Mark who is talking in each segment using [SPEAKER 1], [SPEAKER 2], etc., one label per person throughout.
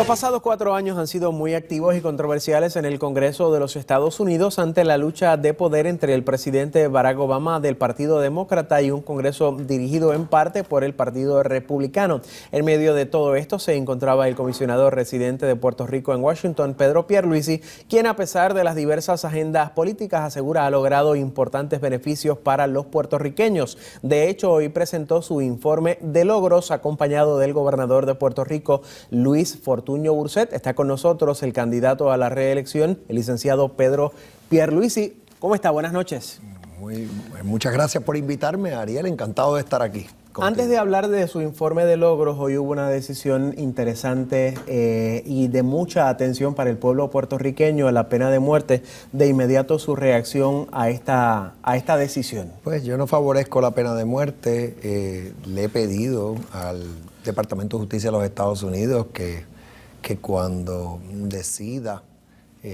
[SPEAKER 1] Los pasados 4 años han sido muy activos y controversiales en el Congreso de los Estados Unidos ante la lucha de poder entre el presidente Barack Obama del Partido Demócrata y un Congreso dirigido en parte por el Partido Republicano. En medio de todo esto se encontraba el comisionado residente de Puerto Rico en Washington, Pedro Pierluisi, quien a pesar de las diversas agendas políticas asegura ha logrado importantes beneficios para los puertorriqueños. De hecho, hoy presentó su informe de logros acompañado del gobernador de Puerto Rico, Luis Fortuño Burset. Está con nosotros el candidato a la reelección, el licenciado Pedro Pierluisi. ¿Cómo está? Buenas noches.
[SPEAKER 2] Muchas gracias por invitarme, Ariel. Encantado de estar aquí contigo.
[SPEAKER 1] Antes de hablar de su informe de logros, hoy hubo una decisión interesante y de mucha atención para el pueblo puertorriqueño, la pena de muerte. De inmediato su reacción a esta decisión.
[SPEAKER 2] Pues yo no favorezco la pena de muerte. Le he pedido al Departamento de Justicia de los Estados Unidos que cuando decida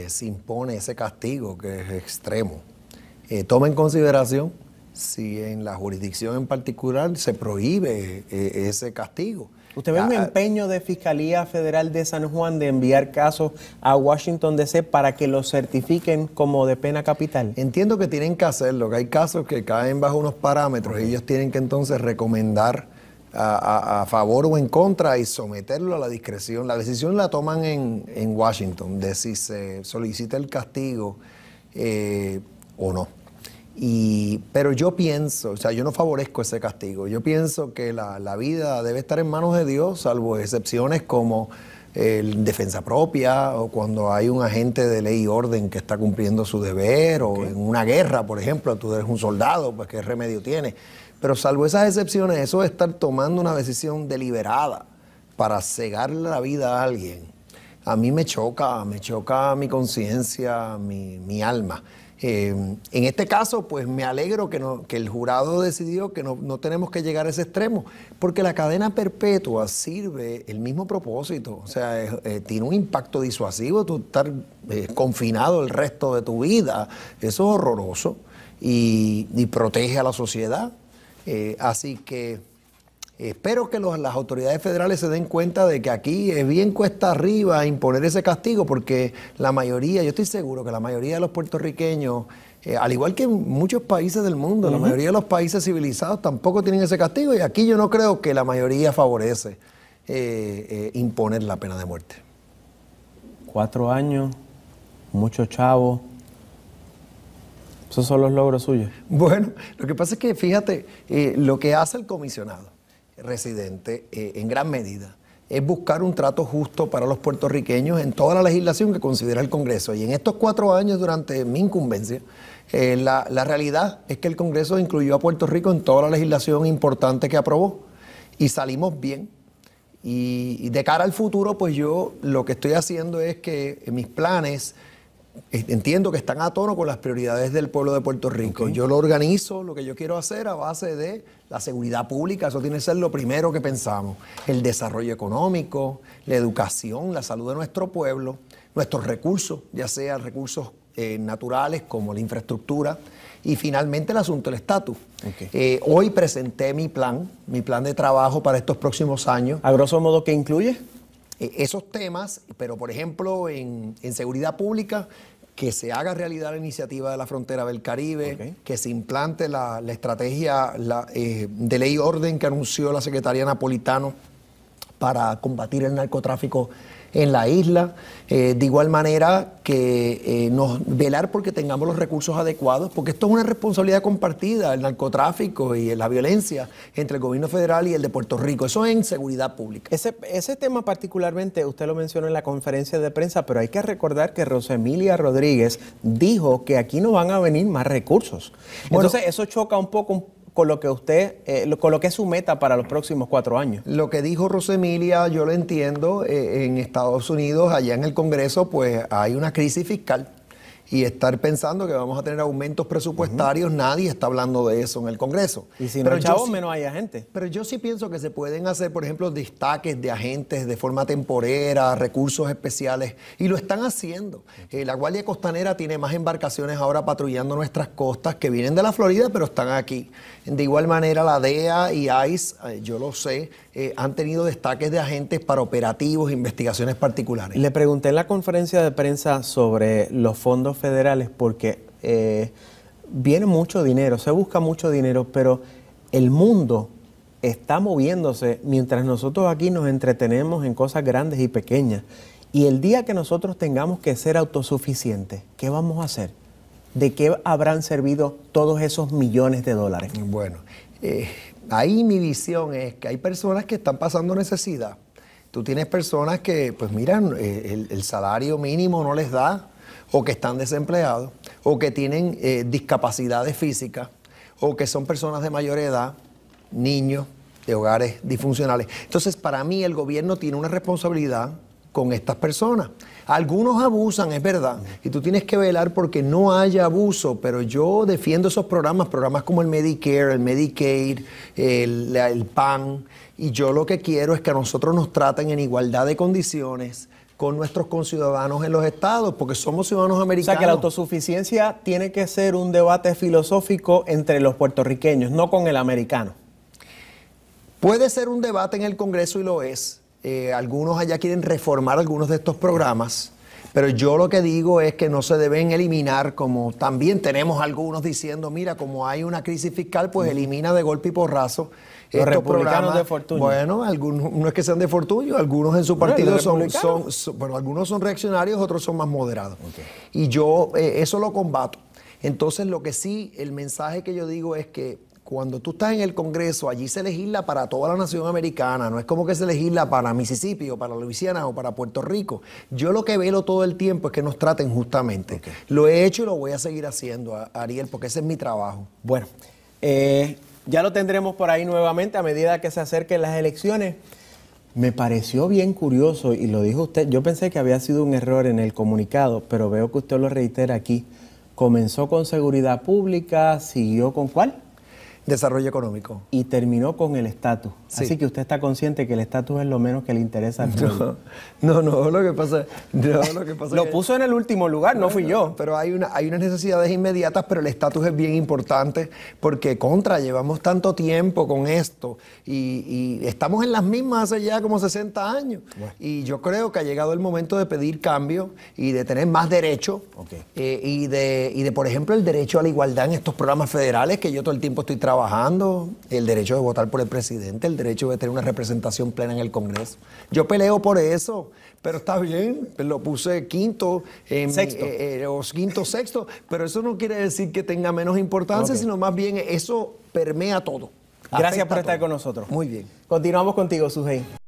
[SPEAKER 2] se impone ese castigo que es extremo, tome en consideración si en la jurisdicción en particular se prohíbe ese castigo.
[SPEAKER 1] ¿Usted ve un empeño de Fiscalía Federal de San Juan de enviar casos a Washington D.C. para que los certifiquen como de pena capital?
[SPEAKER 2] Entiendo que tienen que hacerlo, que hay casos que caen bajo unos parámetros y ellos tienen que entonces recomendar a favor o en contra y someterlo a la discreción. La decisión la toman en Washington de si se solicita el castigo o no. Pero yo pienso, o sea, yo no favorezco ese castigo. Yo pienso que la vida debe estar en manos de Dios, salvo excepciones como defensa propia o cuando hay un agente de ley y orden que está cumpliendo su deber o en una guerra, por ejemplo, tú eres un soldado, pues ¿qué remedio tiene? Pero salvo esas excepciones, eso de estar tomando una decisión deliberada para cegarle la vida a alguien, a mí me choca mi conciencia, mi alma. En este caso, pues me alegro que el jurado decidió que no tenemos que llegar a ese extremo, porque la cadena perpetua sirve el mismo propósito, o sea, tiene un impacto disuasivo, tú estar confinado el resto de tu vida, eso es horroroso y protege a la sociedad. Así que espero que las autoridades federales se den cuenta de que aquí es bien cuesta arriba imponer ese castigo, porque la mayoría, yo estoy seguro que la mayoría de los puertorriqueños, al igual que en muchos países del mundo, la mayoría de los países civilizados tampoco tienen ese castigo, y aquí yo no creo que la mayoría favorece imponer la pena de muerte.
[SPEAKER 1] 4 años, muchos chavos. ¿Esos son los logros suyos?
[SPEAKER 2] Bueno, lo que pasa es que, fíjate, lo que hace el comisionado residente, en gran medida, es buscar un trato justo para los puertorriqueños en toda la legislación que considera el Congreso. Y en estos 4 años, durante mi incumbencia, la realidad es que el Congreso incluyó a Puerto Rico en toda la legislación importante que aprobó. Y salimos bien. Y de cara al futuro, pues yo lo que estoy haciendo es que mis planes entiendo que están a tono con las prioridades del pueblo de Puerto Rico. Yo lo organizo, lo que yo quiero hacer a base de la seguridad pública, eso tiene que ser lo primero que pensamos. El desarrollo económico, la educación, la salud de nuestro pueblo, nuestros recursos, ya sean recursos naturales como la infraestructura, y finalmente el asunto del estatus. Hoy presenté mi plan de trabajo para estos próximos años.
[SPEAKER 1] ¿A grosso modo qué incluye?
[SPEAKER 2] Esos temas, pero por ejemplo en seguridad pública, que se haga realidad la iniciativa de la frontera del Caribe, que se implante la estrategia de ley y orden que anunció la secretaria Napolitano para combatir el narcotráfico en la isla. De igual manera que velar porque tengamos los recursos adecuados, porque esto es una responsabilidad compartida, el narcotráfico y la violencia entre el gobierno federal y el de Puerto Rico. Eso es en seguridad pública.
[SPEAKER 1] Ese tema particularmente, usted lo mencionó en la conferencia de prensa, pero hay que recordar que Rosemilia Rodríguez dijo que aquí no van a venir más recursos. Bueno, entonces eso choca un poco con lo que con lo que es su meta para los próximos 4 años.
[SPEAKER 2] Lo que dijo Rosemilia, yo lo entiendo. En Estados Unidos, allá en el Congreso, pues hay una crisis fiscal. Y estar pensando que vamos a tener aumentos presupuestarios, nadie está hablando de eso en el Congreso.
[SPEAKER 1] Y si no hay chavos, menos hay agentes.
[SPEAKER 2] Pero yo sí pienso que se pueden hacer, por ejemplo, destaques de agentes de forma temporera, recursos especiales, y lo están haciendo. La Guardia Costanera tiene más embarcaciones ahora patrullando nuestras costas que vienen de la Florida, pero están aquí. De igual manera, la DEA y ICE, yo lo sé, han tenido destaques de agentes para operativos e investigaciones particulares.
[SPEAKER 1] Le pregunté en la conferencia de prensa sobre los fondos federales porque viene mucho dinero, se busca mucho dinero, pero el mundo está moviéndose mientras nosotros aquí nos entretenemos en cosas grandes y pequeñas. Y el día que nosotros tengamos que ser autosuficientes, ¿qué vamos a hacer? ¿De qué habrán servido todos esos millones de dólares?
[SPEAKER 2] Bueno, ahí mi visión es que hay personas que están pasando necesidad. Tú tienes personas que, pues miran, el salario mínimo no les da, o que están desempleados, o que tienen discapacidades físicas, o que son personas de mayor edad, niños de hogares disfuncionales. Entonces, para mí, el gobierno tiene una responsabilidad con estas personas. Algunos abusan, es verdad, y tú tienes que velar porque no haya abuso, pero yo defiendo esos programas como el Medicare, el Medicaid, el PAN, y yo lo que quiero es que a nosotros nos traten en igualdad de condiciones con nuestros conciudadanos en los estados, porque somos ciudadanos americanos.
[SPEAKER 1] O sea, que la autosuficiencia tiene que ser un debate filosófico entre los puertorriqueños, no con el americano.
[SPEAKER 2] Puede ser un debate en el Congreso y lo es. Algunos allá quieren reformar algunos de estos programas, pero yo lo que digo es que no se deben eliminar, como también tenemos algunos diciendo, mira, como hay una crisis fiscal, pues elimina de golpe y porrazo
[SPEAKER 1] los
[SPEAKER 2] estos
[SPEAKER 1] republicanos
[SPEAKER 2] programas
[SPEAKER 1] de Fortuño.
[SPEAKER 2] Bueno, algunos no es que sean de Fortuño, algunos en su partido bueno, algunos son reaccionarios, otros son más moderados. Okay. Y yo eso lo combato. Entonces, lo que sí, el mensaje que yo digo es que cuando tú estás en el Congreso, allí se legisla para toda la nación americana, no es como que se legisla para Mississippi o para Luisiana o para Puerto Rico. Yo lo que velo todo el tiempo es que nos traten justamente. Okay. Lo he hecho y lo voy a seguir haciendo, Ariel, porque ese es mi trabajo.
[SPEAKER 1] Bueno, ya lo tendremos por ahí nuevamente a medida que se acerquen las elecciones. Me pareció bien curioso, y lo dijo usted, yo pensé que había sido un error en el comunicado, pero veo que usted lo reitera aquí. Comenzó con seguridad pública, siguió con ¿cuál?
[SPEAKER 2] Desarrollo económico.
[SPEAKER 1] Y terminó con el estatus. Sí. Así que usted está consciente que el estatus es lo menos que le interesa al pueblo.
[SPEAKER 2] No, lo que pasa
[SPEAKER 1] lo puso en el último lugar, no fui yo.
[SPEAKER 2] Pero hay unas necesidades inmediatas, pero el estatus es bien importante porque llevamos tanto tiempo con esto y estamos en las mismas hace ya como 60 años. Bueno. Y yo creo que ha llegado el momento de pedir cambio y de tener más derecho. Okay. Y de, por ejemplo, el derecho a la igualdad en estos programas federales que yo todo el tiempo estoy trabajando, el derecho de votar por el presidente, el derecho de tener una representación plena en el Congreso. Yo peleo por eso, pero está bien, lo puse quinto, sexto, pero eso no quiere decir que tenga menos importancia, sino más bien eso permea todo.
[SPEAKER 1] Gracias por estar con nosotros.
[SPEAKER 2] Muy bien.
[SPEAKER 1] Continuamos contigo, Sujei.